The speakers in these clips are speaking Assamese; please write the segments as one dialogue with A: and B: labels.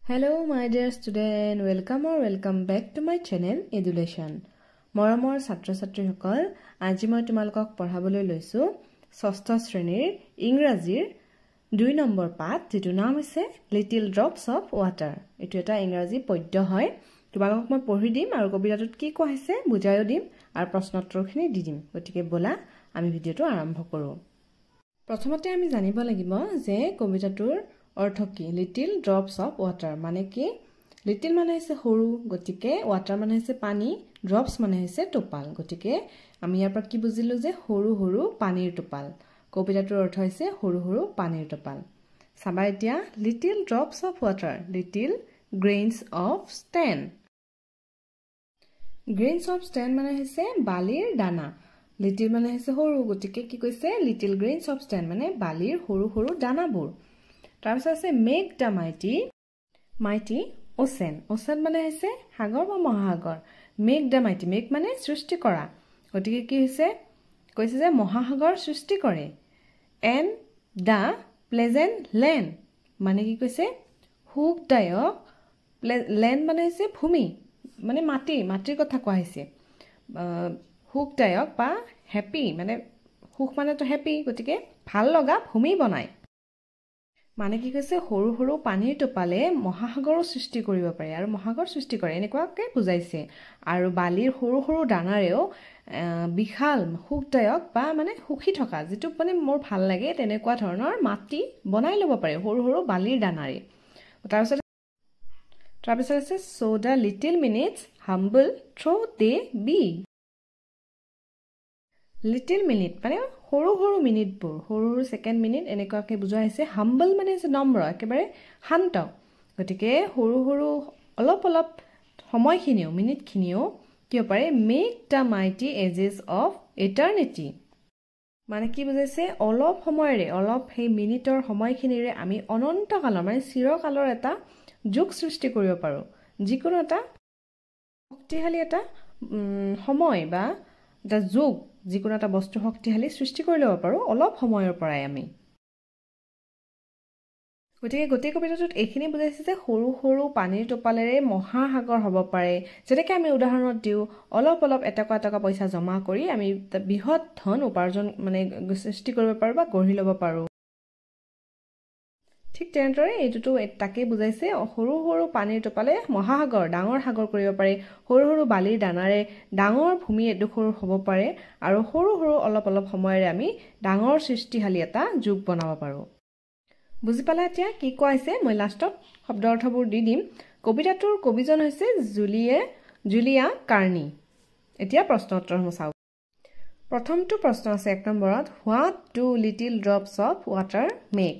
A: Hello my dear student, welcome back to my channel Education. মৰমৰ ছাত্ৰ-ছাত্ৰীসকল, আজি মই তোমালোকক পঢ়াবলৈ লৈছো ষষ্ঠ শ্ৰেণীৰ ইংৰাজীৰ 2 নম্বৰ পাঠ, যেটো নাম হৈছে লিটল ড্ৰপছ অফ ৱাটাৰ। এটো এটা ইংৰাজী পদ্য হয়। তোমালোকক মই পঢ়ি দিম আৰু কবিতাটোত কি কোৱা হৈছে বুজাইও দিম আৰু প্ৰশ্নোত্তৰখিনি দি দিম। গতিকে বলা আমি ভিডিওটো আৰম্ভ কৰো। প্ৰথমতে আমি জানিব লাগিব যে কবিতাটোৰ অৰ্থ কি। লিটল ড্ৰপছ অফ ৱাটাৰ মানে কি? লিটল মানে হৈছে সৰু, গতিকে ৱাটাৰ মানে হৈছে পানী, ড্ৰপছ মানে হৈছে টোপাল। গতিকে আমি ইয়াৰ পৰা কি বুজিলো যে সৰু সৰু পানীৰ টোপাল। কবিতাটোৰ অৰ্থ হৈছে সৰু সৰু পানীৰ টোপাল। চাবা এতিয়া, little drops of water, little grains of stone. Grains of stone মানে হৈছে বালিৰ দানা। লিটল মানে হৈছে সৰু, গতিকে কি কৈছে লিটল গ্ৰেইনছ অফ ষ্টেন মানে বালিৰ সৰু সৰু দানাবোৰ। তাৰপিছত আছে make the mighty, mighty ocean. Ocean মানে হৈছে সাগৰ বা মহাসাগৰ। মেক দ্য মাইটি, মেক মানে সৃষ্টি কৰা, গতিকে কি হৈছে কৈছে যে মহাসাগৰ সৃষ্টি কৰে। এণ্ড দ্য প্লেজেণ্ট লেণ্ড মানে কি কৈছে সুখদায়ক, লেণ্ড মানে হৈছে ভূমি মানে মাটি, মাটিৰ কথা কোৱা হৈছে। সুখদায়ক বা হেপী মানে সুখ মানেতো হেপী, গতিকে ভাল লগা ভূমি বনায়। মানে কি কৈছে সৰু সৰু পানীৰ টোপালে মহাসাগৰৰ সৃষ্টি কৰিব পাৰে আৰু মহাসাগৰ সৃষ্টি কৰে, এনেকুৱাকে বুজাইছে। আৰু বালিৰ সৰু সৰু দানাৰেও বিশাল সুখদায়ক বা মানে সুখী থকা, যিটো মানে মোৰ ভাল লাগে তেনেকুৱা ধৰণৰ মাটি বনাই ল'ব পাৰে সৰু সৰু বালিৰ দানাৰে। তাৰপিছত আছে so' the little minutes humble though' they be. Little minute মানে সৰু সৰু মিনিটবোৰ, সৰু সৰু ছেকেণ্ড মিনিট এনেকুৱাকৈ বুজোৱা হৈছে। হাম্বল মানে হৈছে নম্ৰ, একেবাৰে শান্ত। গতিকে সৰু সৰু অলপ অলপ সময়খিনিও, মিনিটখিনিও কি হ'ব পাৰে make the mighty ages of eternity. মানে কি বুজাইছে অলপ সময়ৰে, অলপ সেই মিনিটৰ সময়খিনিৰে আমি অনন্তকালৰ মানে চিৰকালৰ এটা যুগ সৃষ্টি কৰিব পাৰোঁ। যিকোনো এটা শক্তিশালী এটা সময় বা এটা যুগ, যিকোনো এটা বস্তু শক্তিশালী সৃষ্টি কৰি ল'ব পাৰোঁ অলপ সময়ৰ পৰাই আমি। গতিকে গোটেই কবিতাটোত এইখিনি বুজাইছে যে সৰু সৰু পানীৰ টোপালেৰে মহাসাগৰ হ'ব পাৰে। যেনেকৈ আমি উদাহৰণত দিওঁ অলপ অলপ এটকা এটকা পইচা জমা কৰি আমি বৃহৎ ধন উপাৰ্জন মানে সৃষ্টি কৰিব পাৰোঁ বা গঢ়ি ল'ব পাৰোঁ। ঠিক তেনেদৰে এইটোতো তাকেই বুজাইছে, সৰু সৰু পানীৰ টোপালে মহাসাগৰ, ডাঙৰ সাগৰ কৰিব পাৰে। সৰু সৰু বালিৰ দানাৰে ডাঙৰ ভূমি এডোখৰ হ'ব পাৰে আৰু সৰু সৰু অলপ অলপ সময়ৰে আমি ডাঙৰ সৃষ্টিশালী এটা যুগ বনাব পাৰোঁ। বুজি পালা এতিয়া কি কোৱা হৈছে? মই লাষ্টত শব্দ অৰ্থবোৰ দি দিম। কবিতাটোৰ কবিজন হৈছে জুলিয়া কাৰ্নি। এতিয়া প্ৰশ্ন উত্তৰসমূহ চাওঁ। প্ৰথমটো প্ৰশ্ন আছে 1 নম্বৰত, what do little drops of water make.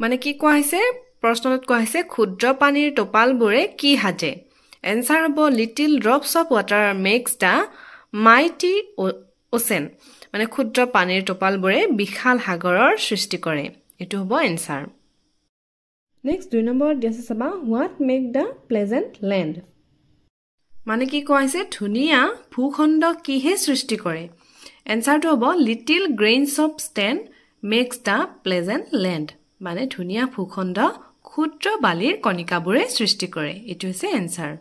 A: মানে কি কোৱা হৈছে? প্ৰশ্নটোত কোৱা হৈছে ক্ষুদ্ৰ পানীৰ টোপালবোৰে কি সাজে। এনচাৰ হ'ব little drops of water makes the mighty ocean. মানে ক্ষুদ্ৰ পানীৰ টোপালবোৰে বিশাল সাগৰৰ সৃষ্টি কৰে। এইটো হ'ব এনচাৰ। নেক্সট 2 নম্বৰত দি আছে চাবা, what make the pleasant land. মানে কি কোৱা হৈছে ধুনীয়া ভূখণ্ড কিহে সৃষ্টি কৰে। এনচাৰটো হ'ব লিটল গ্ৰেইনছ অফ ষ্টেন মেক্স দ্য প্লেজেণ্ট লেণ্ড। মানে ধুনীয়া ভূখণ্ড ক্ষুদ্ৰ বালিৰ কণিকাবোৰে সৃষ্টি কৰে। এইটো হৈছে এনচাৰ।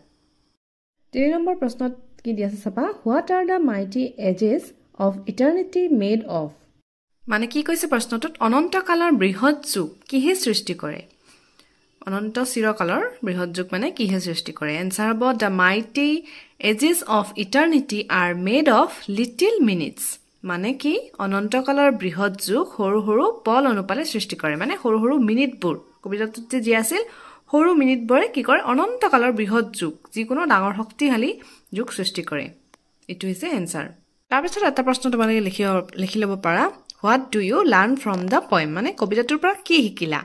A: 3 নম্বৰ প্ৰশ্নত কি দি আছে চাবা, what are the mighty ages of eternity made of. মানে কি কৈছে প্ৰশ্নটোত অনন্তকালৰ বৃহৎ যুগ কিহে সৃষ্টি কৰে। অনন্ত চিৰকালৰ বৃহৎ যুগ মানে কিহে সৃষ্টি কৰে। এনচাৰ হ'ব the mighty ages of eternity are made of little minutes. মানে কি অনন্তকালৰ বৃহৎ যুগ সৰু সৰু পল অনুপালে সৃষ্টি কৰে। মানে সৰু সৰু মিনিটবোৰ, কবিতাটোত যে যি আছিল সৰু মিনিটবোৰে কি কৰে অনন্তকালৰ বৃহৎ যুগ, যিকোনো ডাঙৰ শক্তিশালী যুগ সৃষ্টি কৰে। এইটো হৈছে এনচাৰ। তাৰপিছত এটা প্ৰশ্ন তোমালোকে লিখি ল'ব পাৰা, what do you learn from the poem. মানে কবিতাটোৰ পৰা কি শিকিলা।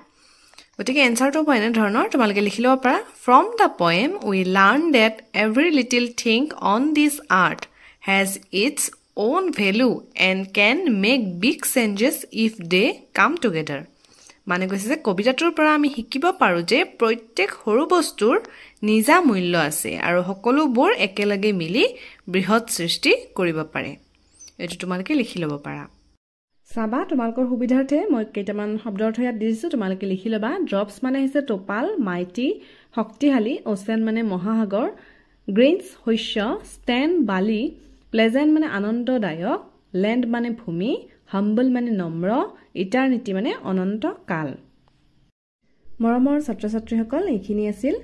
A: গতিকে এনচাৰটো হ'ব এনেধৰণৰ, তোমালোকে লিখি ল'ব পাৰা, from the poem we learn that every little thing on this earth has its own value and can make big changes if they come together. মানে কৈছে যে কবিতাটোৰ পৰা আমি শিকিব পাৰোঁ যে প্ৰত্যেক সৰু বস্তুৰ নিজা মূল্য আছে আৰু সকলোবোৰ একেলগে মিলি বৃহৎ সৃষ্টি কৰিব পাৰে। এইটো তোমালোকে লিখি ল'ব পাৰা। চাবা তোমালোকৰ সুবিধাৰ্থে মই কেইটামান শব্দ অৰ্থ ইয়াত দি দিছোঁ, তোমালোকে লিখি ল'বা। ড্ৰপছ মানে হৈছে টোপাল, মাইটি শক্তিশালী, অ'চেন মানে মহাসাগৰ, গ্ৰেইনছ শস্য, ষ্টেন বালি, প্লেজেণ্ট মানে আনন্দদায়ক, লেণ্ড মানে ভূমি, হাম্বল মানে নম্ৰ, ইটাৰনিটি মানে অনন্ত কাল। মৰমৰ ছাত্ৰ ছাত্ৰীসকল, এইখিনি আছিল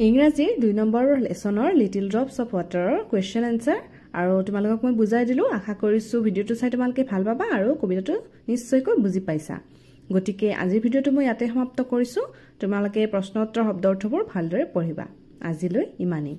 A: ইংৰাজীৰ 2 নম্বৰ লেচনৰ লিটিল ড্ৰপছ অফ ৱাটাৰৰ কুৱেশ্যন এনচাৰ। আৰু তোমালোকক মই বুজাই দিলোঁ। আশা কৰিছোঁ ভিডিঅ'টো চাই তোমালোকে ভাল পাবা আৰু কবিতাটো নিশ্চয়কৈ বুজি পাইছা। গতিকে আজিৰ ভিডিঅ'টো মই ইয়াতে সমাপ্ত কৰিছোঁ। তোমালোকে প্ৰশ্ন উত্তৰ শব্দ অৰ্থবোৰ ভালদৰে পঢ়িবা। আজিলৈ ইমানেই।